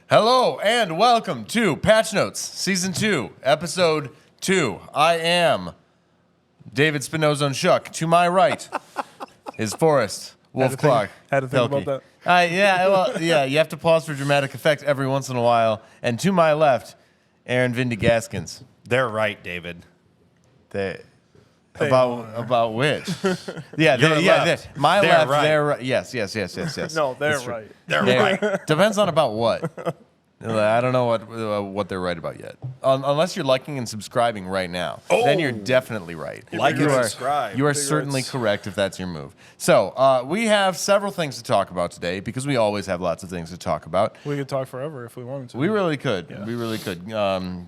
Hello and welcome to Patch Notes, Season 2, Episode 2. I am David Spinoza and Shuck. To my right is Forrest Wolfclock. Had to think about that. You have to pause for dramatic effect every once in a while. And to my left, Aaron Vindy Gaskins. They're right, David. About which? My They're left, right. they're right. Yes. No, they're right. They're right. Depends on about what. I don't know what they're right about yet. Unless you're liking and subscribing right now, then you're definitely right. Like and subscribe. You are certainly correct if that's your move. So we have several things to talk about today because we always have lots of things to talk about. We could talk forever if we wanted to. We really could. Yeah. We really could,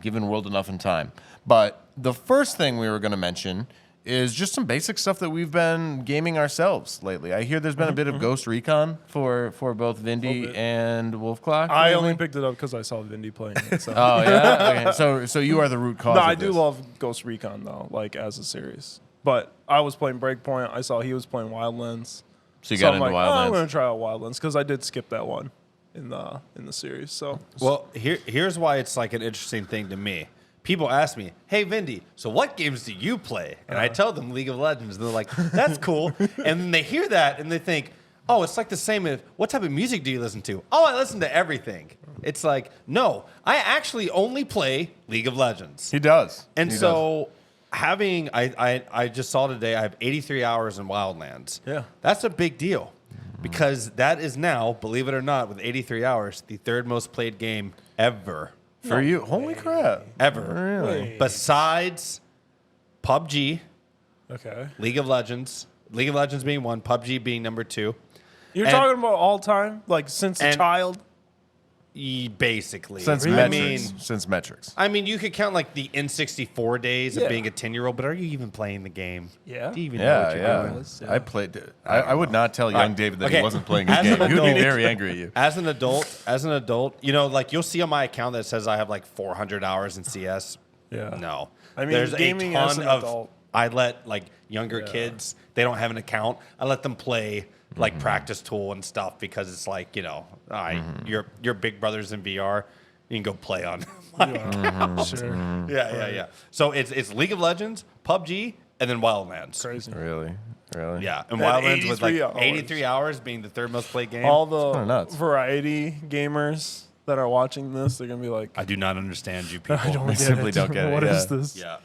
given world enough and time. But the first thing we were going to mention is just some basic stuff that we've been gaming ourselves lately. I hear there's been a bit of Ghost Recon for both Vindy and Wolfclock. I only picked it up because I saw Vindy playing it. So. Oh, yeah? Okay. So you are the root cause No, of I do this. love Ghost Recon, though, like as a series. But I was playing Breakpoint. I saw he was playing Wildlands. So you got I'm into like, Wildlands. I'm going to try out Wildlands because I did skip that one in the series. So Well, here's why it's like an interesting thing to me. People ask me, "Hey, Vindy, so what games do you play?" And I tell them League of Legends. And they're like, "That's cool." And then they hear that and they think, "Oh, it's like the same as what type of music do you listen to?" "Oh, I listen to everything." It's like, no, I actually only play League of Legends. He does. And He so having, I just saw today, I have 83 hours in Wildlands. Yeah. That's a big deal because that is now, believe it or not, with 83 hours, the third most played game ever. For you, holy crap. Ever. Really? Besides PUBG, okay, League of Legends being one, PUBG being number two. you're And- talking about all time, like since a and- child. Basically. Since metrics. I mean, you could count like the N64 days of Yeah. being a 10-year-old, but are you even playing the game? Yeah. Do you even know what you're Yeah. doing? Yeah. I played it. I would not tell young Right. David that Okay. he wasn't playing his As game. an He would be adult- very angry at you. As an adult, you know, like you'll see on my account that says I have like 400 hours in CS. Yeah. No. I mean, there's gaming a as ton an of, adult. I let like younger kids, they don't have an account. I let them play like practice tool and stuff because it's like, you know, your big brothers in VR, you can go play on. Sure. Yeah. So it's League of Legends, PUBG, and then Wildlands. Crazy. Really? Yeah, and At Wildlands with like 83 hours. 83 hours being the third most played game. All kinda the nuts. variety gamers that are watching this, they're gonna be like, I do not understand you people. I don't They get simply it. don't get it, What is yeah. this? Yeah.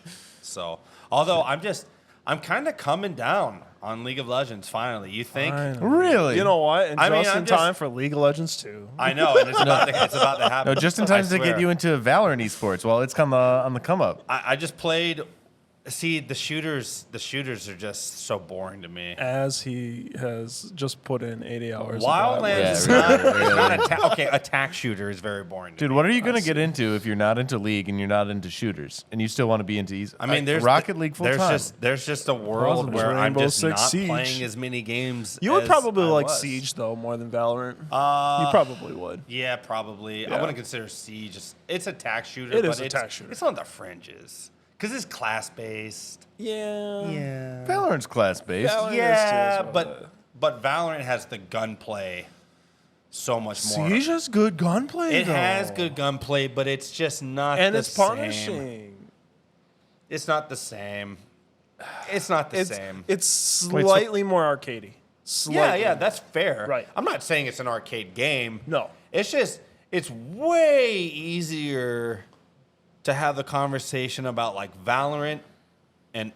So, although I'm kind of coming down on League of Legends finally. You think? Really? You know what? And I mean, just I'm in just- time for League of Legends 2. I know, and it's about to happen. No, just in time I to swear. get you into Valorant esports while it's on the come up. I just played. See, the shooters are just so boring to me. As he has just put in 80 hours. of Wildlands Yeah, is really, not okay. Attack shooter is very boring. To Dude, me. what are you going to get into if you're not into League and you're not into shooters and you still want to be into I mean, there's Rocket League full time? There's just a world Awesome. where I'm Rainbow just Six not Siege. playing as many games. You would as probably I like was. Siege, though, more than Valorant. You probably would. Yeah, probably. I Yeah. wouldn't consider Siege. It's attack shooter. It but is attack shooter. It's on the fringes because it's class based. Yeah. Yeah. Valorant's class based. Valorant is Yeah, too, but Valorant has the gunplay so much more. Siege has good gunplay, It though. has good gunplay, but it's just not And the it's same. punishing. It's not the same. It's not the same. It's slightly more arcadey. Slightly. Yeah, that's fair. Right. I'm not saying it's an arcade game. No. It's just, it's way easier to have the conversation about like Valorant and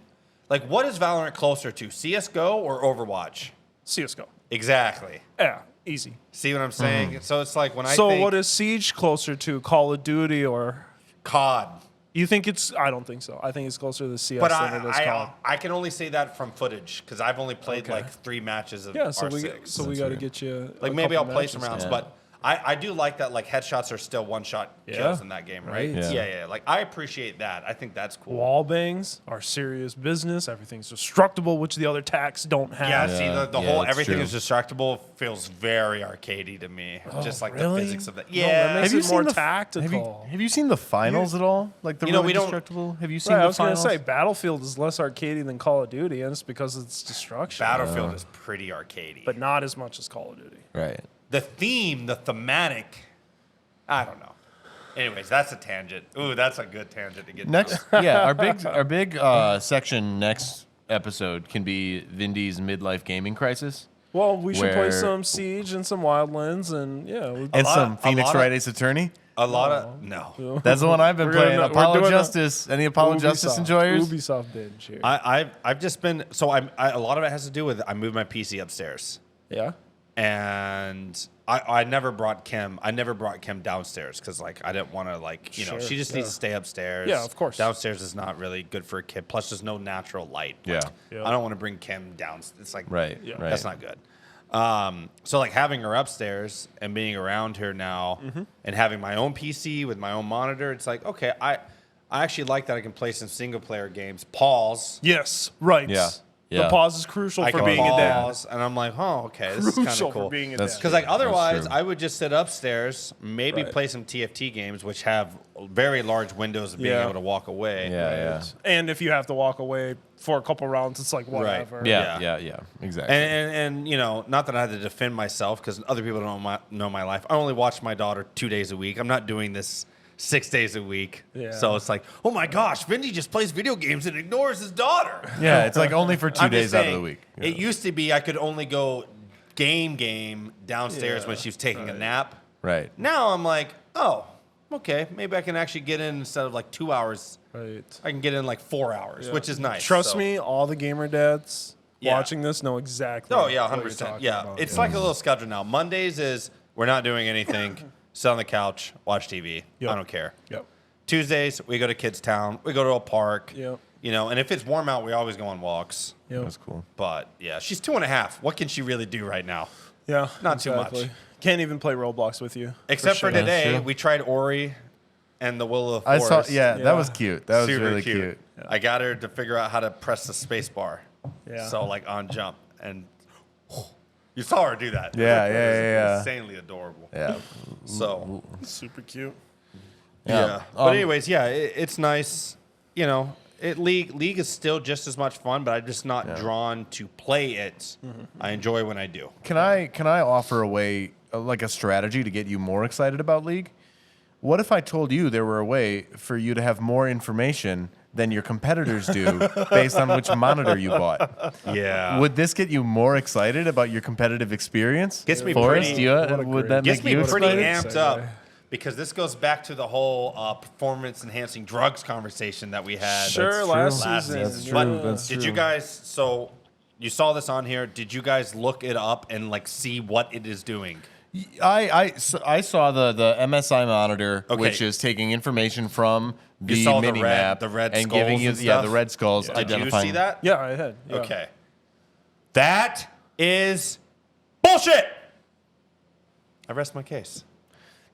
like what is Valorant closer to, CS:GO or Overwatch? CSGO. Exactly. Yeah, easy. See what I'm saying? So it's like when I So think what is Siege closer to, Call of Duty or... COD. You think it's... I don't think so. I think it's closer to CS But than it is COD. I can only say that from footage because I've only played Okay. like 3 matches of Yeah, so R6. we got to get you... Like a maybe I'll couple play some matches. rounds, but I do like that like headshots are still one-shot kills Yeah. in that game, right? Right. Yeah. Like I appreciate that. I think that's cool. Wall bangs are serious business. Everything's destructible, which the other attacks don't have. Yeah, see the whole that's everything true. is destructible feels very arcadey to me. Just like really? the physics of that. No, Yeah. that makes it more the tactical. Have you seen the finals at all? Like the You know, really we don't- destructible? Have you seen Right, I the was going to finals? say Battlefield is less arcadey than Call of Duty, and it's because it's destruction. Battlefield is pretty arcadey. But not as much as Call of Duty. Right. the thematic I don't know. Anyways, that's a tangent. Ooh, that's a good tangent to get Next, down. yeah, our big section next episode can be Vindy's midlife gaming crisis Well, we should play Where- some Siege and some Wildlands, and yeah, and lot- some a Phoenix lot of- Wright Ace Attorney. A lot of no. That's the one I've been We're gonna- playing. we're Apollo doing a- Justice. Any Apollo Justice Ubisoft- enjoyers? Ubisoft binge here. I've just been so a lot of it has to do with I moved my PC upstairs. Yeah. And I never brought Kim. I never brought Kim downstairs because like I didn't want to like Sure, she just needs to stay upstairs. Yeah, of course. Downstairs is not really good for a kid. Plus, there's no natural light. Yeah. Yeah. I don't want to bring Kim down. It's like Right. Yeah. Right. that's not good. So like having her upstairs and being around her now and having my own PC with my own monitor, it's like okay, I actually like that I can play some single player games. Pause. Yes. Right. Yeah. The Yeah. pause is crucial I for can being a dad. pause, and I'm like, oh, okay, this is kind Crucial of cool. for being a That's dad. Because like otherwise, true. I would just sit upstairs, maybe Right. play some TFT games, which have very large windows of being Yeah. able to walk away. Yeah, yeah. And if you have to walk away for a couple rounds, it's like whatever. Yeah, Yeah. yeah, exactly. And you know, not that I had to defend myself because other people don't know my life. I only watch my daughter 2 days a week. I'm not doing this 6 days a week. Yeah. So it's like, oh my gosh, Vindy just plays video games and ignores his daughter. yeah, it's like only for 2 I'm just days out of the saying, week. It used to be I could only go game downstairs when she was taking a nap. Right. Now I'm like, oh, okay, maybe I can actually get in instead of like 2 hours. Right. I can get in like 4 hours, Yeah. which is nice. Trust So- me, all the gamer dads Yeah. watching this know exactly. Oh yeah, what you're 100%. talking Yeah, about. it's like a little schedule now. Mondays is we're not doing anything. Sit on the couch, watch TV. Yep. I don't care. Yep. Tuesdays we go to Kids Town. We go to a park. Yep. You know, and if it's warm out, we always go on walks. Yep. That's cool. But yeah, she's 2.5. What can she really do right now? Yeah. Not too much. Can't even play Roblox with you. Except for sure. That's today, true. we tried Ori and the Will of the I Forest. saw. Yeah, Yeah. that was cute. That was Super really cute. I got her to figure out how to press the space bar. Yeah. So like on jump, and you saw her do that. Yeah, It was yeah. Insanely adorable. Yeah. So Super cute. yeah. But anyways, yeah, it's nice. You know, League is still just as much fun, but I'm just not drawn to play it. I enjoy when I do. Can I offer a way, like a strategy to get you more excited about League? What if I told you there were a way for you to have more information than your competitors do based on which monitor you bought? Yeah. Would this get you more excited about your competitive experience? Gets me Forrest, pretty- do you, what a would great- that Gets make me you pretty excited? amped Segue. up because this goes back to the whole performance-enhancing drugs conversation that we had. Sure, true. last Last season. season. That's But true. That's did true. you guys? So you saw this on here. Did you guys look it up and like see what it is doing? I saw the MSI monitor, Okay. which is taking information from the You saw the mini red- map the red and giving skulls you and the stuff? red skulls. Did you identifying. see that? Yeah, I had. Yeah. Okay. That is bullshit. I rest my case.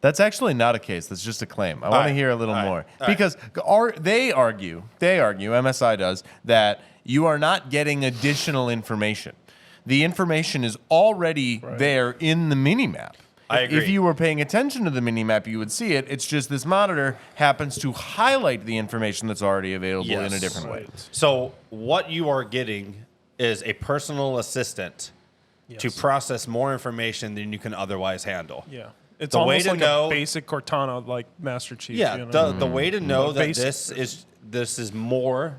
That's actually not a case. That's just a claim. I want to right. hear a little All right. more All right. because they argue, MSI does, that you are not getting additional information. The information is already there in the minimap. I If agree. you were paying attention to the minimap, you would see it. It's just this monitor happens to highlight the information that's already available in a Yes. different way. So what you are getting is a personal assistant to Yes. process more information than you can otherwise handle. Yeah. It's The way almost to like know- a basic Cortana, like Master Chief. Yeah, you know? the way to know that Basic. this is more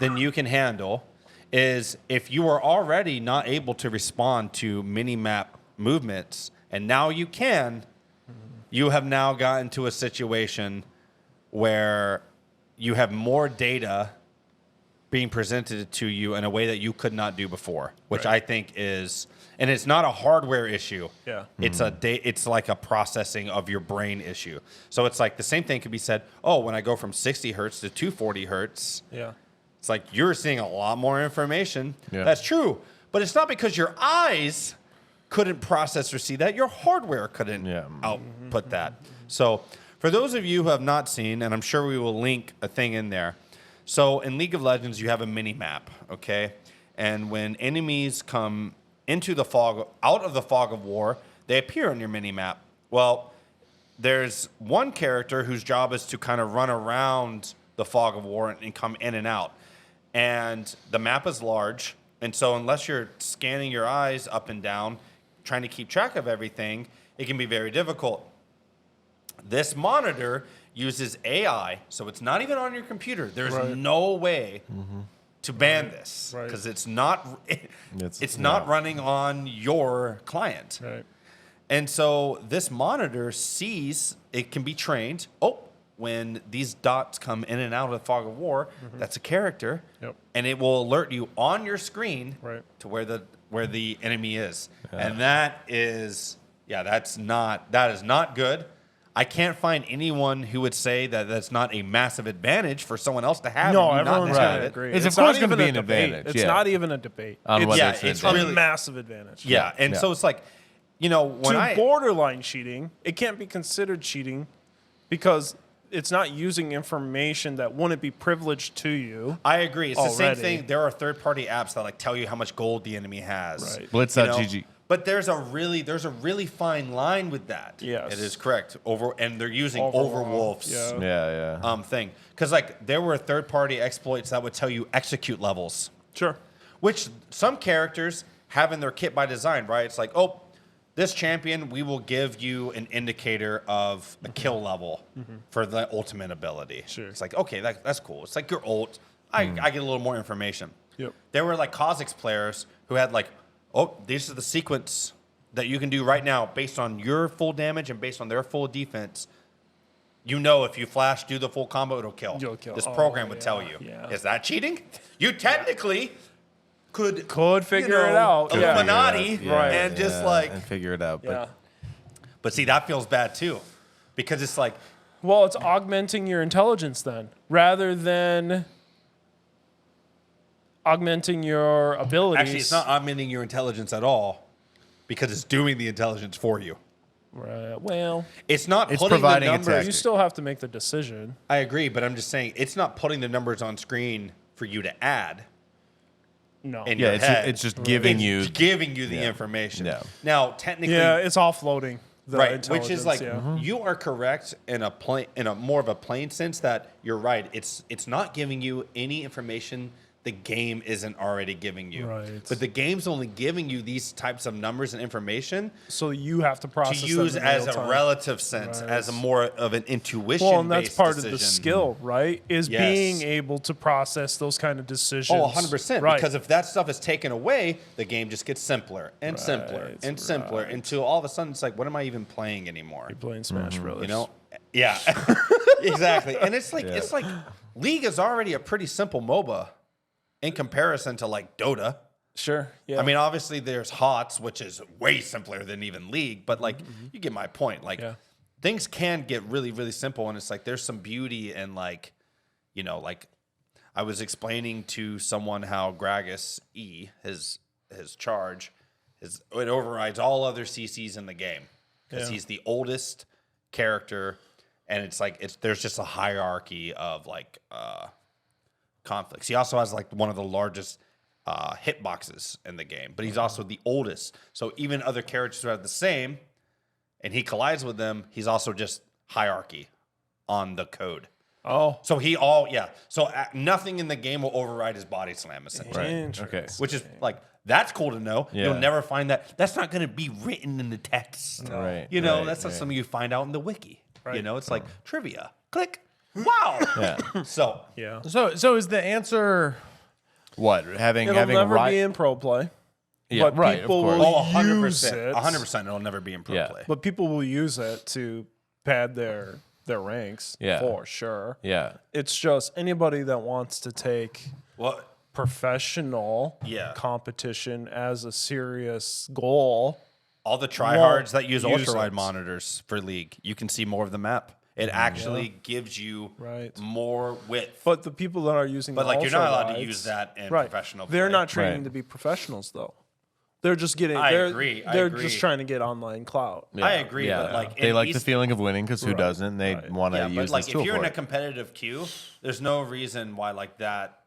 than you can handle is if you are already not able to respond to mini-map movements, and now you can, you have now gotten to a situation where you have more data being presented to you in a way that you could not do before, which Right. I think is, and it's not a hardware issue. Yeah. It's it's like a processing of your brain issue. So it's like the same thing could be said, oh, when I go from 60 hertz to 240 hertz, Yeah. it's like you're seeing a lot more information. Yeah. That's true. But it's not because your eyes couldn't process or see that. Your hardware couldn't Yeah. output that. So for those of you who have not seen, and I'm sure we will link a thing in there. So in League of Legends, you have a mini map, okay? And when enemies come into the fog, out of the fog of war, they appear on your mini map. Well, there's one character whose job is to kind of run around the fog of war and come in and out. And the map is large. And so unless you're scanning your eyes up and down, trying to keep track of everything, it can be very difficult. This monitor uses AI, so it's not even on your computer. There's Right. no way to ban this Right. because it's not It's not running on your client. Right. And so this monitor sees, it can be trained. Oh, when these dots come in and out of the fog of war, that's a character. Yep. And it will alert you on your screen Right. to where the enemy is. And that is that is not good. I can't find anyone who would say that that's not a massive advantage for someone else to have. No, and you not everyone's to have going to it. agree. It's of not course gonna even be a an debate. advantage, It's yeah. not even a debate. On It's, whether yeah, it's an it's a advantage. really- massive advantage. Yeah, and Yeah. so it's like, when To I borderline cheating, it can't be considered cheating because it's not using information that wouldn't be privileged to you. I agree. It's the same already. thing. There are third-party apps that like tell you how much gold the enemy has. Right. Blitz.gg. But there's a really fine line with that. Yes. It is correct. And they're using Overwolf, Overwolf's yeah. thing. Because like there were third-party exploits that would tell you execute levels, Sure. which some characters have in their kit by design, right? It's like, oh, this champion, we will give you an indicator of a kill level for the ultimate ability. Sure. It's like, okay, that's cool. It's like your ult. I get a little more information. Yep. There were like Kha'Zix players who had like, oh, this is the sequence that you can do right now based on your full damage and based on their full defense. You know, if you flash, do the full combo, it'll kill. You'll kill. This Oh, program would yeah, tell you. yeah. Is that cheating? You technically could figure it out. Yeah. Illuminati Right. and just like, and figure it out. Yeah. but see, that feels bad too, because it's like, Well, it's augmenting your intelligence then, rather than augmenting your abilities. actually, it's not augmenting your intelligence at all, because it's doing the intelligence for you. Right. Well, It's not It's putting the providing a numbers. tactic. you still have to make the decision. I agree, but I'm just saying it's not putting the numbers on screen for you to add. No. In Yeah, your head. it's just giving you. It's giving you the information. Yeah. Now, technically, Yeah, it's offloading the right, which is like intelligence, you are correct in a more of a plain sense that you're right. It's not giving you any information the game isn't already giving you. Right. But the game's only giving you these types of numbers and information so you have to process to them use in as real a time. relative sense, Right. as a more of an intuition. Well, and that's part of the decision. skill, right? Is Yes. being able to process those kind of decisions. Oh, 100%. Right. Because if that stuff is taken away, the game just gets simpler and simpler Right, and simpler right. until all of a sudden it's like, what am I even playing anymore? You're playing Smash Brothers. You know? Yeah, exactly. And it's like League is already a pretty simple MOBA in comparison to like Dota. Sure. Yeah. I mean, obviously there's HOTS, which is way simpler than even League, but like you get my point. Like Yeah. things can get really, really simple, and it's like there's some beauty in like, like I was explaining to someone how Gragas E, his charge, it overrides all other CCs in the game because Yeah. he's the oldest character, and it's like there's just a hierarchy of like conflicts. He also has like one of the largest hitboxes in the game, but he's also the oldest. So even other characters who are the same, and he collides with them, he's also just hierarchy on the code. oh, So So nothing in the game will override his body slam, essentially. interesting. Okay. Which is like, that's cool to know. Yeah. You'll never find that. That's not going to be written in the text. Right, That's right, not right. something you find out in the wiki. Right. It's like trivia. Click. Wow. Yeah. So Yeah. So is the answer what? Having It'll never right? be in pro play. Yeah, but right. Of people course. will- 100%. it. 100%. It'll never be in pro Yeah. play. But people will use it to pad their ranks. Yeah. For sure. Yeah. It's just anybody that wants to take Well, professional Yeah. competition as a serious goal. all the tryhards that use use ultralight it. monitors for League, you can see more of the map. It actually gives you Right. more width. But the people that are using But the like you're not allowed to ultralights- use that in right. professional They're play. not training Right. to be professionals though. They're just getting I they're, agree, I they're agree. just trying to get online clout. I agree, Yeah. but like they in like the East- feeling of winning because who Right, doesn't? They right. want to Yeah, use but like this if tool you're for in a it. competitive queue, there's no reason why like that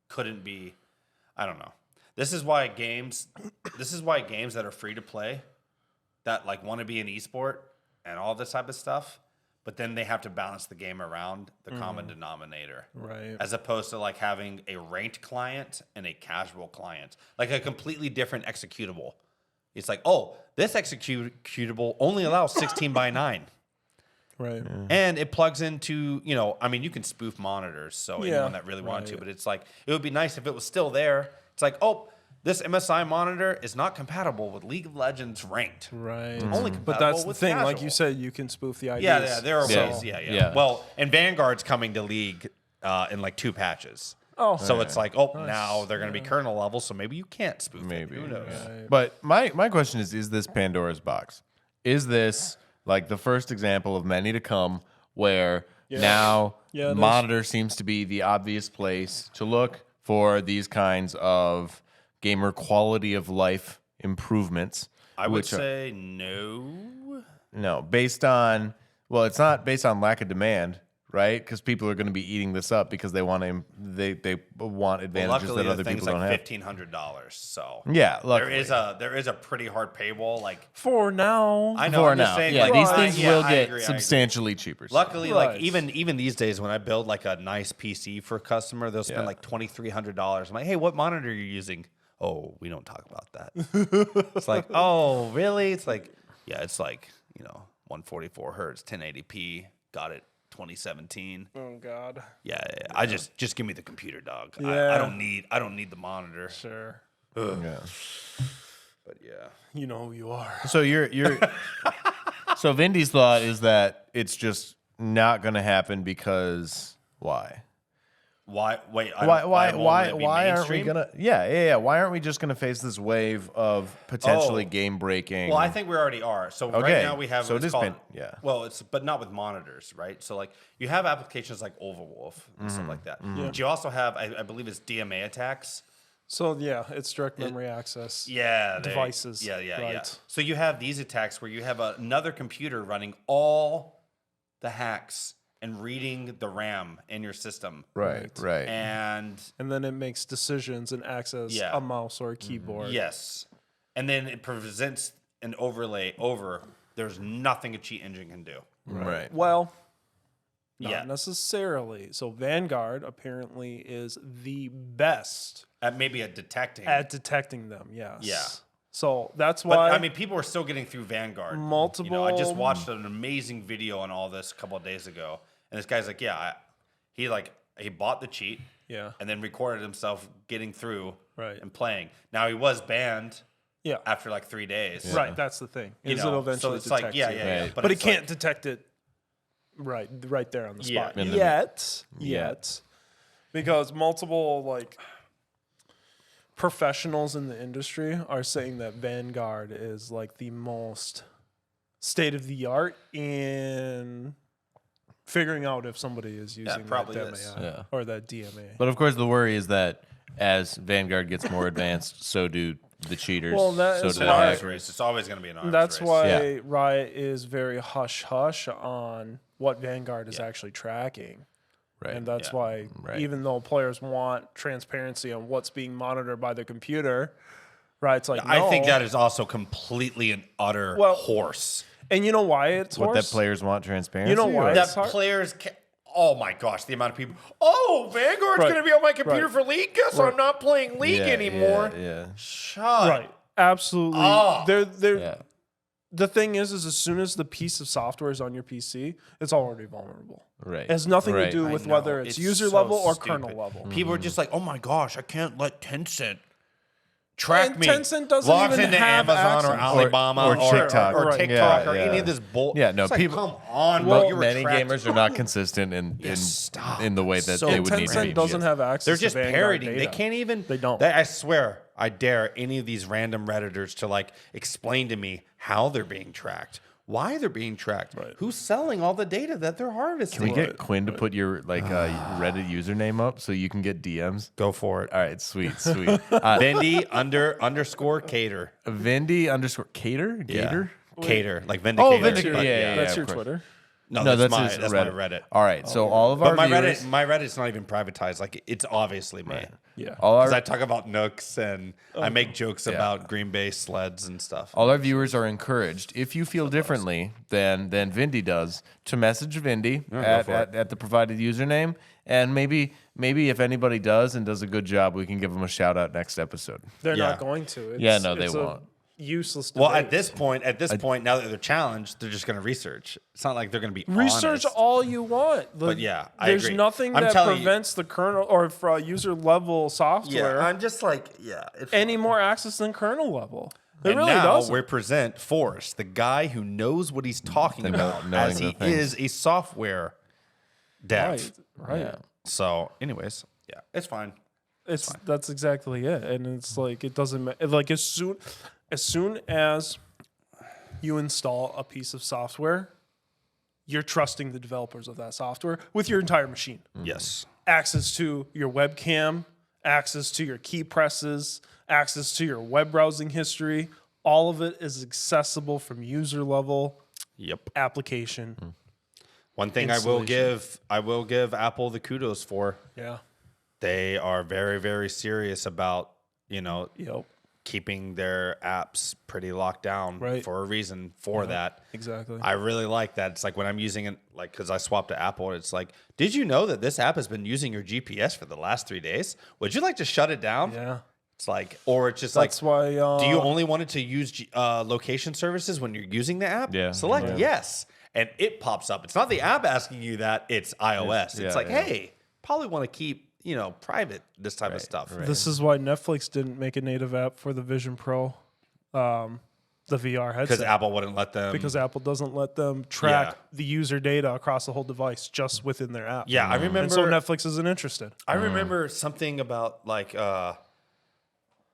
couldn't be. I don't know. This is why games that are free to play, that like want to be an esport and all this type of stuff, but then they have to balance the game around the common denominator. Right. As opposed to like having a ranked client and a casual client, like a completely different executable. It's like, oh, this executable only allows 16 by 9. Right. And it plugs into, I mean, you can spoof monitors, so Yeah, anyone that really wanted to, right. but it's like, it would be nice if it was still there. It's like, oh, this MSI monitor is not compatible with League of Legends ranked. Right. Only But compatible that's the with thing. Like casual. you said, you can spoof the IDs. Yeah, there are Yeah. ways. Yeah. Yeah. Well, and Vanguard's coming to League in like 2 patches. Oh. So it's like, now they're going to be kernel level, so maybe you can't spoof Maybe. it. Who knows? Right. But my question is this Pandora's box? Is this like the first example of many to come where now Yeah, it is. monitor seems to be the obvious place to look for these kinds of gamer quality of life improvements? I would which are- say no. no, based on, well, it's not based on lack of demand, right? Because people are going to be eating this up because they want they want advantages Luckily, that the other thing's people don't like have. $1,500. So Yeah, there luckily. is a pretty hard paywall. Like For now. I know, For I'm just now, saying, yeah, like these I- things yeah, will I get agree, I agree. substantially cheaper. soon. Luckily, Right. like even these days, when I build like a nice PC for a customer, they'll spend Yeah. like $2,300. I'm like, hey, what monitor are you using? Oh, we don't talk about that. It's like, oh, really? It's like, yeah, it's like 144 hertz, 1080p. Got it, 2017. Oh God. Yeah. I just give me the computer, dog. Yeah. I don't need the monitor. Sure. Yeah. But yeah. You know who you are. So you're so Vindy's thought is that it's just not going to happen because why? Why? Wait. Why won't it be aren't we mainstream? gonna? Yeah. Why aren't we just gonna face this wave of potentially game breaking? Well, I think we already are. So Okay, right now we have so what's it is called, yeah. Well, but not with monitors, right? So like you have applications like Overwolf and stuff like that. But you also have, I believe, it's DMA attacks. So yeah, it's direct memory access. Yeah, Devices, Yeah. right. So you have these attacks where you have another computer running all the hacks and reading the RAM in your system. right. And And then it makes decisions and access Yeah. a mouse or a keyboard. yes, and then it presents an overlay over. There's nothing a cheat engine can do. Right. Well, not Yeah. necessarily. So Vanguard apparently is the best Maybe at detecting. at detecting them. Yes. Yeah. So that's But why. I mean, people are still getting through Vanguard. I just watched an amazing video on all this a couple of days ago, and this guy's like, he bought the cheat, yeah. and then recorded himself getting through Right. and playing. Now he was banned Yeah. after like 3 days. Right. That's the thing. You Is know, it'll eventually so it's detect like, yeah, it. yeah. Right. But But it it's can't like, detect it right there on the Yeah. spot In the- yet, because multiple professionals in the industry are saying that Vanguard is like the most state of the art in figuring out if somebody is using probably that is. DMA Yeah. or that DMA. But of course, the worry is that as Vanguard gets more advanced, so do the cheaters. Well, that so is do an the why- arms hackers. race. It's always going to be an arms That's race. why Yeah. Riot is very hush hush on what Vanguard is actually tracking. Right. And that's Yeah. why, Right. even though players want transparency on what's being monitored by the computer, right? It's like, I think no. that is also completely an utter Well, horse. And you know why it's what horse? that players want transparency. You know why? or- That's That hard. players can. Oh my gosh, the amount of people. Oh, Vanguard's Right. going to be on my computer Right. for League. Guess Right. I'm not playing League Yeah, anymore. Yeah. Shut. Right. Absolutely. Oh. They're Yeah. The thing is as soon as the piece of software is on your PC, it's already vulnerable. Right. It has nothing Right. to do I with know. whether it's user so level or stupid. kernel level. People are just like, oh my gosh, I can't let Tencent track And me. Tencent doesn't Logs even into have Amazon or access. Alibaba Or TikTok. or Right. TikTok Yeah, or yeah. any of this bull. Yeah, no, It's like, people- come on, Well, bro. You're Many attracted- gamers are not consistent in stop. in the way that So they And would need to be. Tencent doesn't have access They're to just Vanguard parroting. They data. can't even. They don't. I swear, I dare any of these random Redditors to like explain to me how they're being tracked, why they're being tracked, Right. who's selling all the data that they're harvesting. Can we get Quinn to put your Reddit username up so you can get DMs? Go for it. All right, sweet. Vendy underscore cater. Vindy underscore Cater? Gator? Cater, like Oh, Vindicator. Vindicator. but Yeah, That's of your course. Twitter. No, No, that's, his my Reddit. All right, so all of But our my viewers, Reddit's not even privatized. Like it's obviously me. Yeah. all Because I our talk about nooks and I make jokes about Green Bay sleds and stuff. all our viewers are encouraged, if you feel differently than Vindy does, to message Vindy at the provided username, and maybe if anybody does and does a good job, we can give them a shout out next episode. They're Yeah. not going to. Yeah, no, they it's won't. useless. Well, debate. at this point, now that they're challenged, they're just going to research. It's not like they're going to be research honest. all you want. But yeah, I there's agree. nothing I'm that telling you- prevents the kernel or for user level software I'm just like, it's any more access than kernel level. It and really now doesn't. we present Forrest, the guy who knows what he's talking about, knowing as the he things. is a software dev. Right. Yeah. So, anyways, it's fine. That's exactly it, and it's like it doesn't like as soon as you install a piece of software, you're trusting the developers of that software with your entire machine. Yes. Access to your webcam, access to your key presses, access to your web browsing history. All of it is accessible from user level Yep. application. One thing I will give Apple the kudos for. Yeah. They are very, very serious about, Yep. keeping their apps pretty locked down Right. for a reason for that. Exactly. I really like that. It's like when I'm using it, like, because I swapped to Apple, it's like, did you know that this app has been using your GPS for the last 3 days? Would you like to shut it down? Yeah. It's like, or it's just That's why. do you only want it to use location services when you're using the app? Yeah. Select Yeah. yes. And it pops up. It's not the app asking you that, it's iOS. It's like, hey, probably want to keep, private this type of stuff. This is why Netflix didn't make a native app for the Vision Pro, the VR headset. Because Apple wouldn't let them. Because Apple doesn't let them track Yeah. the user data across the whole device just within their app. Yeah, I remember. And so Netflix isn't interested. I remember something about like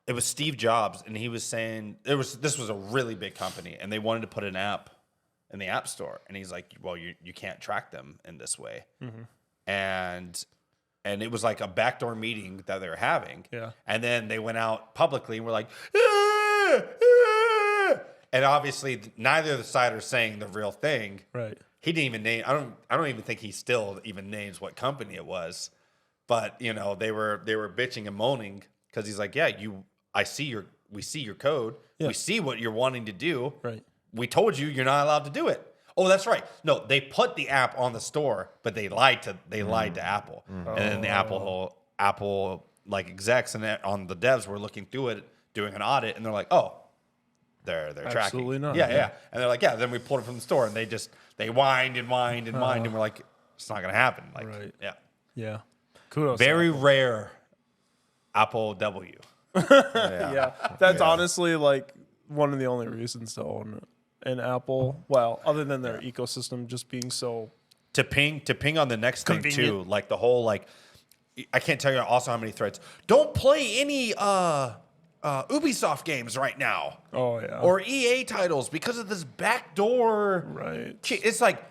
it was Steve Jobs, and he was saying this was a really big company, and they wanted to put an app in the App Store, and he's like, "Well, you can't track them in this way," and it was like a backdoor meeting that they were having, Yeah. and then they went out publicly and were like, "Ah, ah," and obviously neither of the side are saying the real thing. Right. He didn't even name. I don't even think he still even names what company it was, but they were bitching and moaning because he's like, yeah, we see your code, Yeah. we see what you're wanting to do. Right. We told you you're not allowed to do it. Oh, that's right. No, they put the app on the store, but they lied to Apple, and then the Apple like execs and on the devs were looking through it, doing an audit, and they're like, oh. They're tracking. Absolutely not. Yeah. And they're like, yeah. Then we pulled it from the store, and they whined and whined and whined, and we're like, it's not gonna happen. Like, Right. yeah. Yeah. Kudos. Very rare. Apple W. Yeah. That's honestly like one of the only reasons to own an Apple. Well, other than their ecosystem just being so To ping on the next thing too, Convenient. like the whole like, I can't tell you also how many threads. Don't play any Ubisoft games right now. Oh yeah. Or EA titles because of this backdoor. Right. It's like.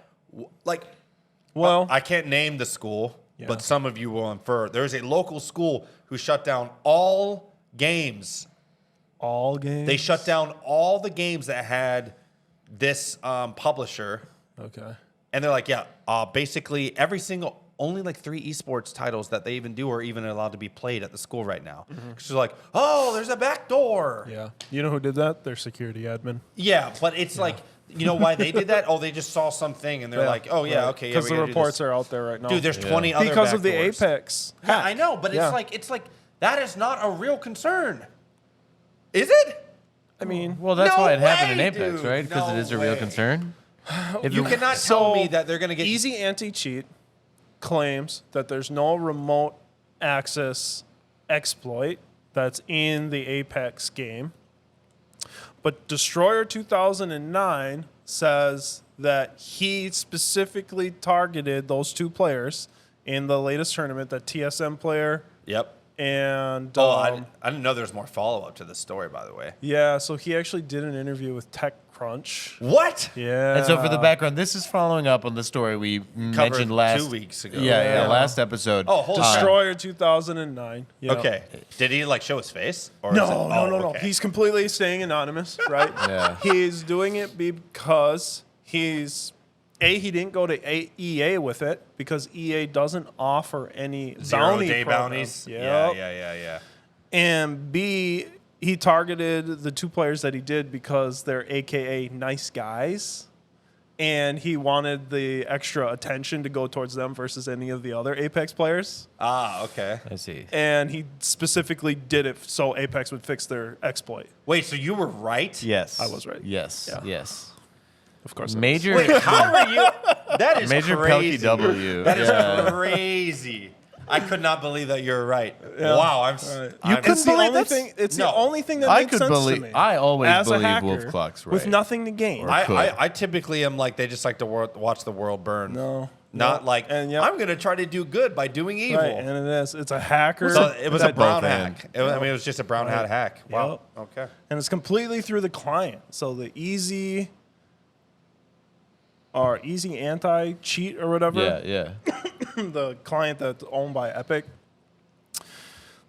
Well, I can't name the school, Yeah. but some of you will infer. There's a local school who shut down all games. all games. They shut down all the games that had this publisher, Okay. and they're like, yeah, basically only like 3 esports titles that they even do are even allowed to be played at the school right now. Because they're like, oh, there's a back door. Yeah. You know who did that? Their security admin. Yeah, but it's like, you know why they did that? Oh, they just saw something, and they're like, oh, yeah, okay. Because the reports are out there right now. Dude, there's 20 other because of the backdoors. Apex. Yeah, I know, but Yeah. it's like that is not a real concern. Is it? I mean, Well, that's No why it happened in way, Apex, dude. right? Because No it is a real way. concern. If You cannot tell me that they're going to get Easy Anti-Cheat claims that there's no remote access exploit that's in the Apex game. But Destroyer 2009 says that he specifically targeted those 2 players in the latest tournament, that TSM player Yep. and Oh, I didn't know there's more follow up to this story, by the way. yeah, so he actually did an interview with TechCrunch. What? Yeah. And so for the background, this is following up on the story we mentioned last 2 weeks ago. Yeah, last episode. Oh, hold on. Destroyer 2009. Yeah. Okay. Did he like show his face? Or is No, it- no, oh, no, no. okay. He's completely staying anonymous, right? Yeah. He's doing it because he didn't go to EA with it because EA doesn't offer any 0-day program. bounties. Yep. Yeah. And B, he targeted the 2 players that he did because they're AKA nice guys. and he wanted the extra attention to go towards them versus any of the other Apex players. Ah, okay. I see. And he specifically did it so Apex would fix their exploit. Wait, so you were right? Yes. I was right. Yes. Yeah. Yes. Of course. I was. Major. Wait, how are you? That is Major crazy. Pelkey W. That is Yeah. crazy. I could not believe that you're right. Yeah. Wow, I'm. You couldn't It's the believe only that's- thing. It's No. the only thing that I makes could sense believe. to me. I always as a believe hacker, Wolf Cluck's right. with nothing to gain. I typically am like they just like to watch the world burn. No. Not No. like And, yep. I'm gonna try to do good by doing evil. Right, and it is. It's a hacker. So it was a that- brown both hack. I mean, it was just a brown hat hack. Wow. Okay. and it's completely through the client. So the easy anti-cheat or whatever, Yeah. the client that's owned by Epic,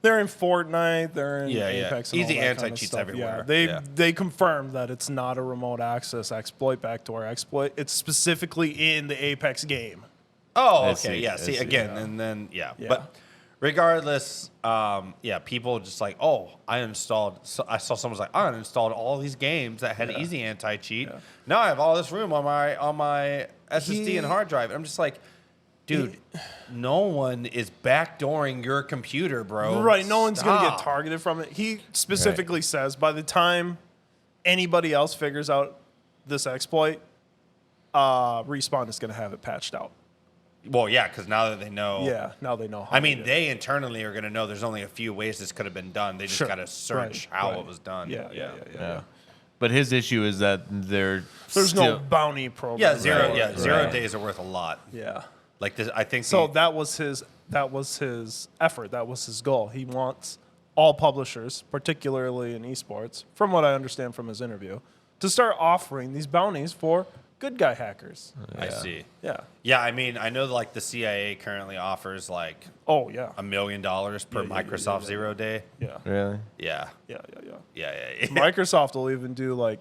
they're in Fortnite, they're in Yeah, yeah. Apex. And Easy all that kind of anti-cheats stuff. everywhere. Yeah, Yeah. they confirmed that it's not a remote access exploit, backdoor exploit. It's specifically in the Apex game. Oh, I okay. see, Yeah. I See see. again, and then Yeah. But regardless, yeah, people just like, oh, I installed. So I saw someone's like, I uninstalled all these games that had easy anti-cheat. Yeah. Now I have all this room on my SSD and hard drive. I'm just like, dude, no one is backdooring your computer, bro. Right, no one's going to get Stop. targeted from it. He specifically says by the time anybody else figures out this exploit, Respawn is going to have it patched out. Well, yeah, because now that they know. Yeah, now they know how I to mean, do it. they internally are going to know there's only a few ways this could have been done. They just Sure. got to search how it was done. Yeah. But his issue is that there's There's no bounty program. Yeah, zero. Right, Yeah, right. 0 days are worth a lot. Yeah. Like this, I think. So that was his effort. That was his goal. He wants all publishers, particularly in esports, from what I understand from his interview, to start offering these bounties for good guy hackers. I see. Yeah. Yeah, I mean, I know like the CIA currently offers like Oh yeah. $1 million per Yeah, Microsoft 0 day. Yeah. Really? Yeah, Yeah. yeah. Microsoft will even do like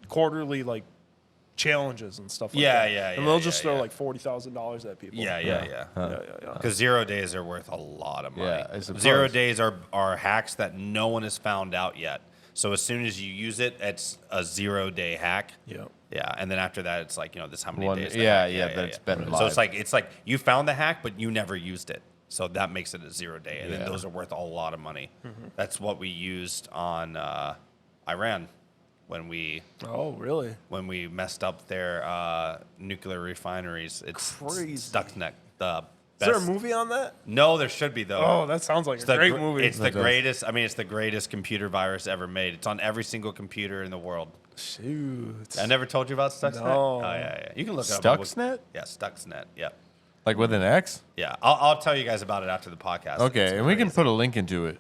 quarterly like challenges and stuff like Yeah, that. yeah, And yeah, they'll just yeah, throw yeah. like $40,000 at people. Yeah. Yeah. Because 0 days are worth a lot of money. Yeah, I suppose. 0 days are hacks that no one has found out yet. So as soon as you use it, it's a 0 day hack. Yeah. Yeah, and then after that, it's like, you know, this how many One- days. yeah, hack. yeah, that's been So live. it's like you found the hack, but you never used it. So that makes it a 0 day, and Yeah. then those are worth a lot of money. That's what we used on Iran when we Oh, really? messed up their nuclear refineries. It's Crazy. Stuxnet. The Is there a best. movie on that? No, there should be though. Oh, that sounds like a the great gr- movie. It's the That does. greatest. I mean, it's the greatest computer virus ever made. It's on every single computer in the world. Shoot. I never told you about Stuxnet. No. Oh yeah. You can look it up. Stuxnet? Yeah, Stuxnet. Yeah, Like with an X? yeah. I'll tell you guys about it after the podcast. Okay, It's and we can crazy. put a link into it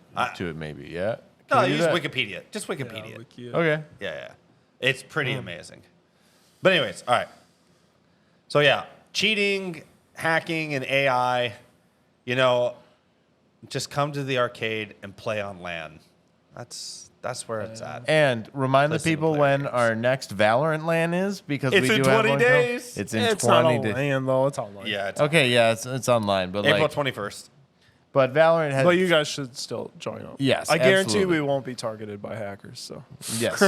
maybe. Yeah. No, Can we do use that? Wikipedia. Just Wikipedia. Okay. Yeah. It's pretty amazing. But anyways, all right. So yeah, cheating, hacking, and AI. You know, just come to the arcade and play on LAN. That's where it's at. And remind the Play people single-player when games. our next Valorant LAN is because It's we in do have 20 one coming. days. It's in It's not 20 days. online though. It's online. Yeah, it's Okay, yeah, it's online, but April like, 21st. but Valorant has But you guys should still join up. Yes, I guarantee absolutely. we won't be targeted by hackers. So yes.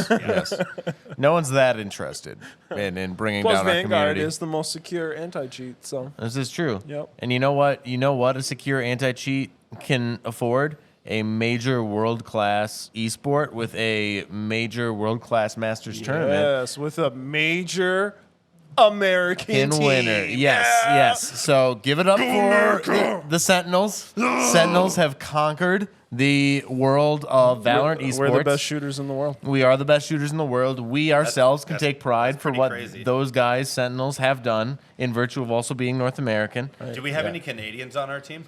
No one's that interested in bringing plus down our Vanguard community. is the most secure anti-cheat. So This is true. Yep. And you know what? You know what a secure anti-cheat can afford? A major world-class esport with a major world-class Masters tournament. yes, with a major American team. Winner. Yes. So give it up for the Sentinels. Sentinels have conquered the world of Valorant esports. We're the best shooters in the world. We are the best shooters in the world. We ourselves can take pride for pretty what crazy. those guys, Sentinels, have done in virtue of also being North American. Do we have any Canadians on our team?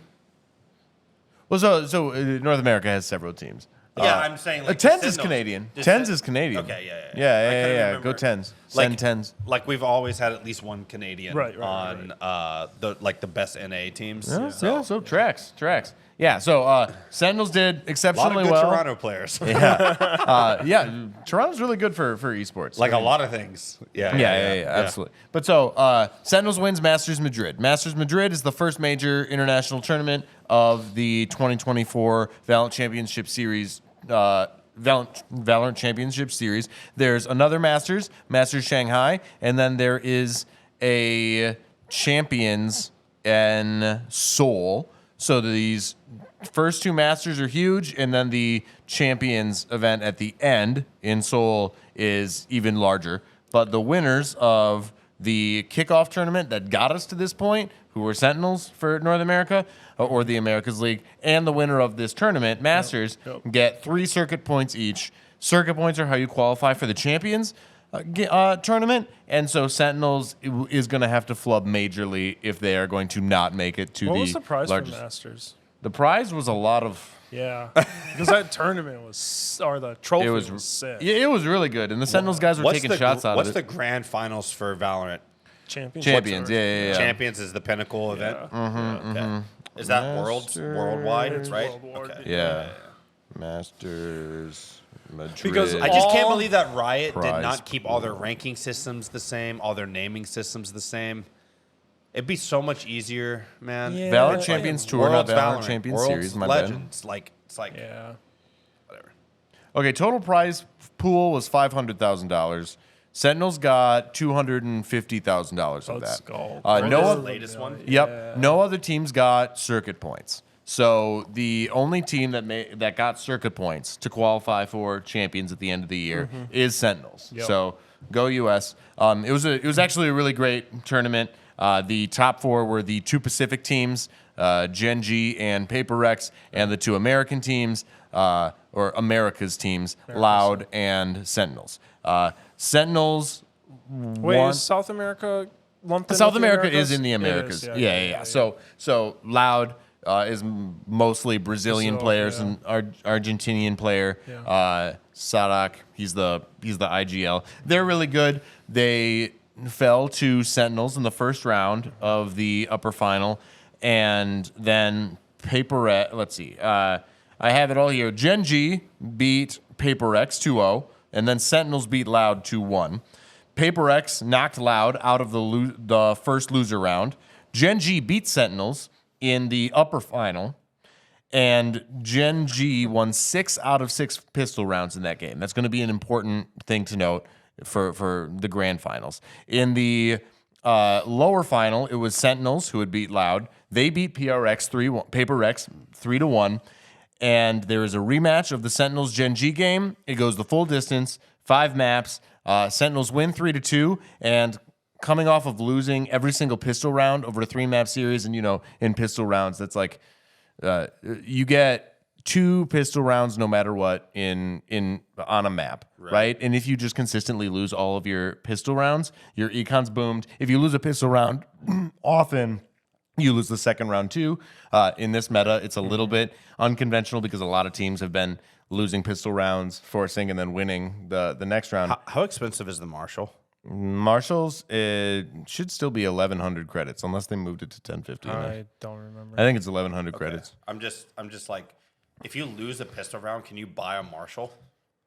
Well, so North America has several teams. Yeah, I'm saying like Tens the is Sentinels. Canadian. The Tens Sen- is Canadian. Okay, yeah. Yeah. couldn't Go remember. Tens. Like- Send Tens. Like we've always had at least one Canadian Right, on the best NA teams. Yeah, so tracks. Yeah, so Sentinels did A lot of exceptionally good well. Toronto players. Yeah, Toronto's really good for esports. Like a lot of things. Yeah, Absolutely. But so Sentinels wins Masters Madrid. Masters Madrid is the first major international tournament of the 2024 Valorant Championship Series Valorant Championship Series. There's another Masters Shanghai, and then there is a Champions in Seoul. So these first two Masters are huge, and then the Champions event at the end in Seoul is even larger. But the winners of the kickoff tournament that got us to this point, who were Sentinels for North America or the Americas League, and the winner of this tournament, Masters, get 3 circuit points each. Circuit points are how you qualify for the Champions tournament, and so Sentinels is going to have to flub majorly if they are going to not make it to What the was the prize largest. for Masters? The prize was a lot of. Yeah, because that tournament was, or the trophy was sick. Yeah, it was really good, and the Sentinels guys were taking shots out of it. What's the grand finals for Valorant? Champions, yeah. Champions is the pinnacle event. Okay. Is that worldwide, right? Okay. Yeah. Masters, Madrid. Because I just can't All believe that Riot did prize not keep all their ranking systems the same, all their naming systems the same. It'd be so much easier, man. Yeah. Valorant Like, Champions Tour, not World's Valorant Valorant, Champions World's Series, my bad. Legends. It's like Yeah. whatever. Okay, total prize pool was $500,000. Sentinels got $250,000 of Let's that. go. No the other, latest one? Yep. Yeah. No other teams got circuit points. So the only team that got circuit points to qualify for champions at the end of the year is Sentinels. Yep. So go US. It was actually a really great tournament. The top 4 were the 2 Pacific teams, Gen G and Paper Rex, and the 2 American teams, or America's teams, Loud and Sentinels. Sentinels Wait, won. is South America lumped in? South with the America Americas? is in the It Americas. is, Yeah. So Loud is mostly Brazilian Brazil, players yeah. and Argentinian player. Yeah. Sadak, he's the IGL. They're really good. They fell to Sentinels in the first round of the upper final, and then let's see. I have it all here. Gen G beat Paper X 2-0, and then Sentinels beat Loud 2-1. Paper X knocked Loud out of the first loser round. Gen G beat Sentinels in the upper final, and Gen G won 6 out of 6 pistol rounds in that game. That's going to be an important thing to note for the grand finals. In the lower final, it was Sentinels who had beat Loud. They beat Paper X 3-1. And there is a rematch of the Sentinels Gen G game. It goes the full distance, 5 maps. Sentinels win 3-2, and coming off of losing every single pistol round over a 3-map series, and in pistol rounds, that's like you get 2 pistol rounds no matter what on a map, right? And if you just consistently lose all of your pistol rounds, your econ's boomed. If you lose a pistol round often, you lose the second round too. In this meta, it's a little bit unconventional because a lot of teams have been losing pistol rounds, forcing, and then winning the next round. How expensive is the Marshall? Marshals, it should still be 1,100 credits unless they moved it to 1,050. I don't remember. I think it's 1,100 credits. I'm just like, if you lose a pistol round, can you buy a Marshall?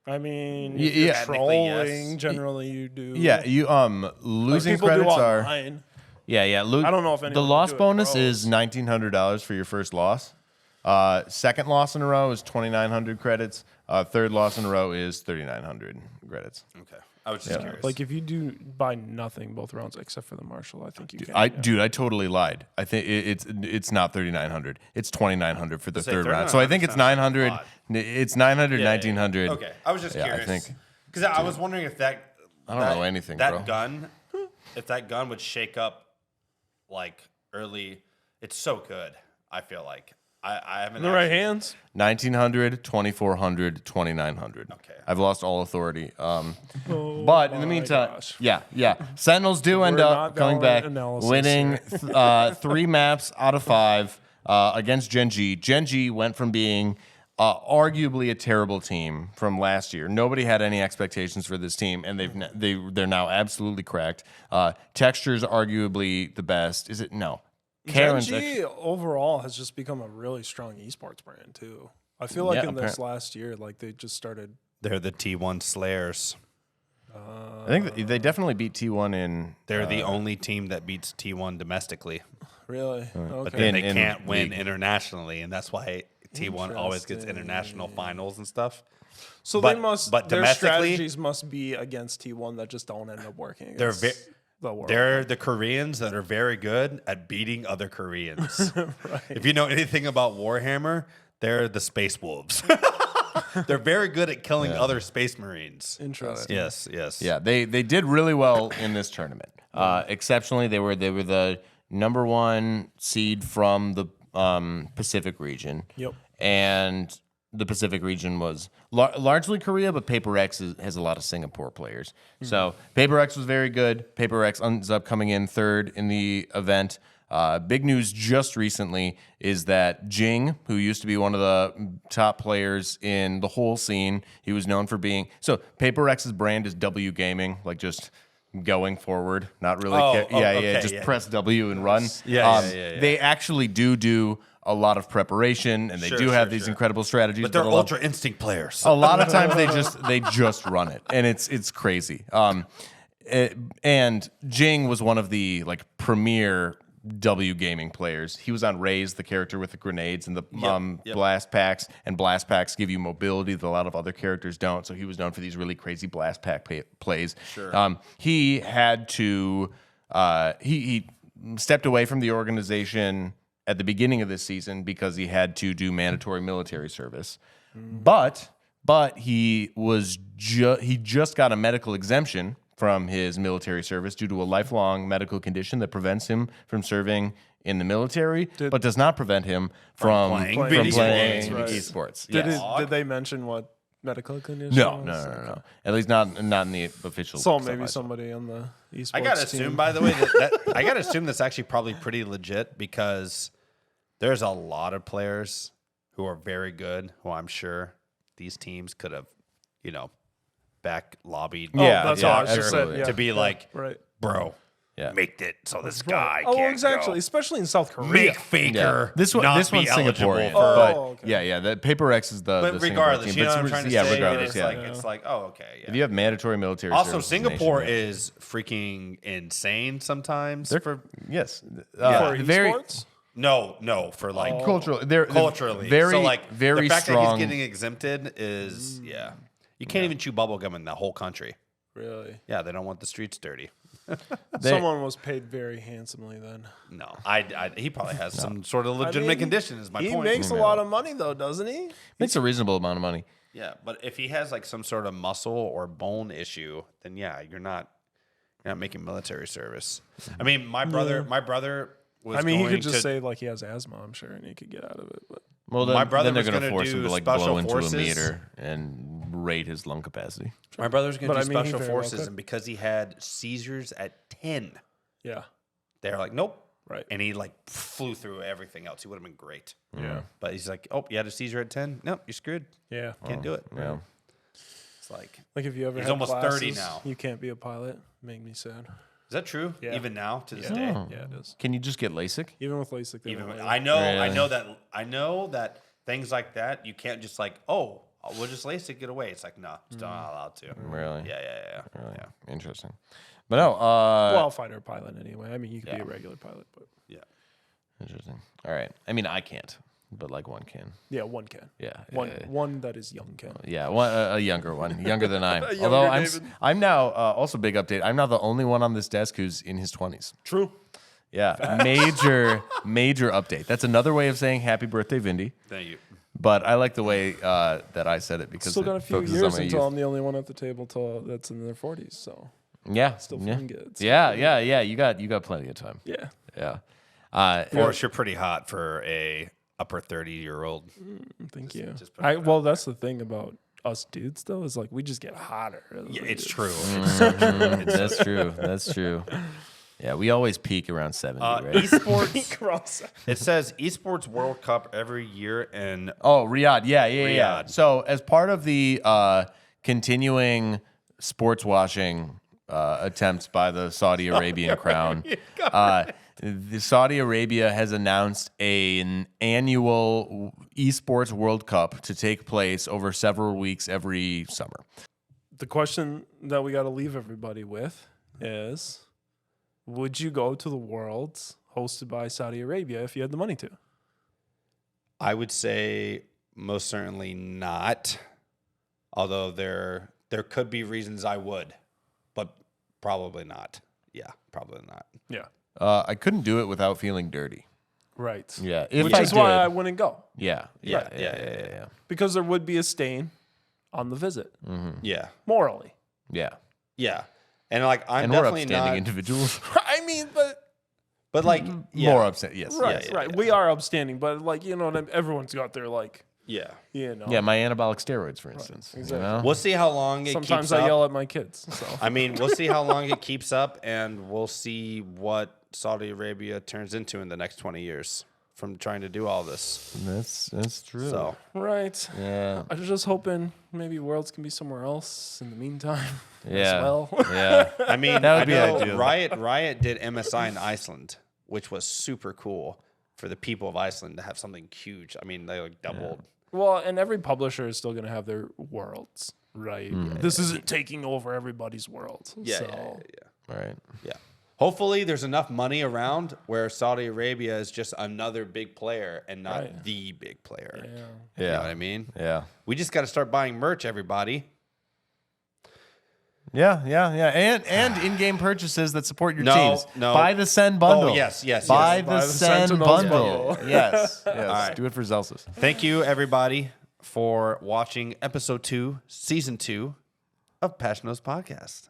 I mean, Yeah, if you're technically, yes. trolling, generally you do. Yeah, you Like losing people do credits are online. yeah. I don't know if the anyone loss do it bonus pros. is $1,900 for your first loss. Second loss in a row is 2,900 credits. Third loss in a row is 3,900 credits. Okay, I was just curious. Like if you do buy nothing both rounds except for the Marshall, I think you can. Yeah. Dude, I totally lied. I think it's not 3,900. It's 2,900 for the say third round. So I think it's 900. It's 900, 1,900. Okay, I was just Yeah, I curious. think- Because I was wondering if that I don't know anything, that bro. gun, if that gun would shake up like early. It's so good. I feel like I haven't. In the right hands. 1,900, 2,400, 2,900. Okay. I've lost all authority. Oh But in the my meantime, gosh. yeah. Sentinels do end We're up not coming Valorant back, analysis winning here. 3 maps out of 5 against Gen G. Gen G went from being arguably a terrible team from last year. Nobody had any expectations for this team, and they're now absolutely cracked. Texture's arguably the best. Is it? No. Gen Karen's G overall has just become a really strong esports brand too. I feel like Yeah, in this last year, like they just started. They're the T1 Slayers. I think they definitely beat T1 in. They're the only team that beats T1 domestically, Really? but Okay. then In they can't win league. internationally, and that's why T1 always gets international finals and stuff. So But- they must. but Their domestically- strategies must be against T1 that just don't end up working. They're against the world. They're the Koreans that are very good at beating other Koreans. If you know anything about Warhammer, they're the Space Wolves. They're very good at killing other Space Marines. Interesting. Yes, yes. Yeah, they did really well in this tournament. Exceptionally, they were the number 1 seed from the Pacific region. Yep. And the Pacific region was largely Korea, but Paper X has a lot of Singapore players. So Paper X was very good. Paper X ends up coming in 3rd in the event. Big news just recently is that Jing, who used to be one of the top players in the whole scene, he was known for being... So Paper X's brand is W Gaming, like just going forward, not really... Okay, press W and run. Yeah. They actually do a lot of preparation, and they do have these incredible strategies. But they're a lot- Ultra Instinct players. a lot of times they just run it, and it's crazy. And Jing was one of the premier W gaming players. He was on Raze, the character with the grenades and the blast packs, and blast packs give you mobility that a lot of other characters don't. So he was known for these really crazy blast pack plays. Sure. He had to he stepped away from the organization at the beginning of this season because he had to do mandatory military service. But he just got a medical exemption from his military service due to a lifelong medical condition that prevents him from serving in the military, but does not prevent him from playing playing right. esports. Did, Yes. did they mention what medical condition? No, was? no. At least not in the official. So stuff I maybe saw. somebody on the esports I gotta team. assume, by the way, that I gotta assume that's actually probably pretty legit because there's a lot of players who are very good, who I'm sure these teams could have, back lobbied. that's yeah, all I was just absolutely. said. To be like, right. bro, Yeah. make it so this guy Oh, can't exactly. go. Especially in South Korea. Make Faker. This not one's be eligible Singaporean. for- but okay. The Paper X is the But the Singapore regardless, team. you know what I'm But trying to yeah, say? regardless, It's yeah. like, oh, okay, yeah. If you have mandatory military Also, service as a nation, Singapore yeah. is freaking insane sometimes. Yes. For very esports? No, for like cultural. They're culturally. very so like very the fact strong. that he's getting exempted is You can't even chew bubble gum in the whole country. Really? Yeah, they don't want the streets dirty. Someone was paid very handsomely then. No, he probably has some sort of legitimate condition. Is my He point. makes a lot of money though, doesn't he? Makes a reasonable amount of money. Yeah, but if he has like some sort of muscle or bone issue, then you're not making military service. I mean, my brother was. He going could just to, say like he has asthma, I'm sure, and he could get out of it. But Well, then, My brother then they're was going to gonna force him do to like special blow into forces. a meter and rate his lung capacity. My brother's going But to do I mean, he special very well forces, could. and because he had seizures at 10, yeah, they're like, nope. right. And he like flew through everything else. He would have been great. Yeah, But he's like, oh, you had a seizure at 10? Nope, you're screwed. yeah. Can't do it. Yeah. It's like, Like if you ever He's had almost 30 classes, now. you can't be a pilot. Make me sad. is that true? Yeah. Even now to this Yeah. day? Oh. Yeah, it is. Can you just get LASIK? Even with LASIK, they Even don't let I you. know, Really? I know that things like that you can't just like, oh, we'll just LASIK it away. It's like, no, it's not allowed to. Really? Yeah. Really? Interesting. But no, Well, fighter pilot anyway. I mean, you could be a regular pilot, but Yeah. interesting. All right. I mean, I can't, but like one can. yeah, one can. Yeah. One that is young can. Yeah, one, a younger one, younger than I. younger Although David. I'm now also big update. I'm now the only one on this desk who's in his 20s. True. Yeah, major update. That's another way of saying happy birthday, Vindy. Thank you. But I like the way that I said it because Still it got a few focuses years on my until youth. I'm the only one at the table that's in their 40s. So Yeah, still yeah. feeling good. So, Yeah. You got plenty of time. yeah. Yeah. Of course, you're pretty hot for a upper 30-year-old. Thank you. just put it Well, that's the thing about us dudes, though, is like we just get hotter. Yeah, it's true. That's true. That's true. Yeah, we always peak around 70, right? Esports. It says Esports World Cup every year, and Oh, Riyadh. Yeah. Riyadh. So, as part of the continuing sports washing attempts by the Saudi Arabian crown, the Saudi Arabia has announced an annual esports World Cup to take place over several weeks every summer. The question that we got to leave everybody with is: would you go to the Worlds hosted by Saudi Arabia if you had the money to? I would say most certainly not. Although there could be reasons I would, but probably not. Yeah, probably not. Yeah. I couldn't do it without feeling dirty. Right. Yeah. If Which I is why did- I wouldn't go. Yeah. Yeah. Because there would be a stain on the visit. Yeah, Morally. Yeah. yeah. And like I'm And we're definitely upstanding not. individuals. I mean, But like More upset. Yes. right, yes. right. We are upstanding, but like, you know what I mean? Everyone's got their like, Yeah. you know. Yeah. My anabolic steroids, for instance. exactly. You know? We'll see how long it Sometimes keeps I up. yell at my kids. So I mean, we'll see how long it keeps up, and we'll see what Saudi Arabia turns into in the next 20 years from trying to do all this. That's true. So right. Yeah. I was just hoping maybe Worlds can be somewhere else in the meantime. Yeah. As well. Yeah. I mean, That would I be know ideal. Riot did MSI in Iceland, which was super cool for the people of Iceland to have something huge. I mean, they like doubled. Well, and every publisher is still going to have their worlds, right? This isn't taking over everybody's world. Yeah, so. yeah. All right. Yeah. Hopefully, there's enough money around where Saudi Arabia is just another big player and not Right. the big player. Yeah. You know Yeah. what I mean? Yeah. We just got to start buying merch, everybody. Yeah, and in-game purchases that support your No, teams. no. Buy the Sen bundle. Oh, yes. Buy Buy the the Sen Sentinels bundle. bundle. Yes, yes. right. Do it for Zelsus. Thank you, everybody, for watching episode 2, season 2 of Passionos Podcast.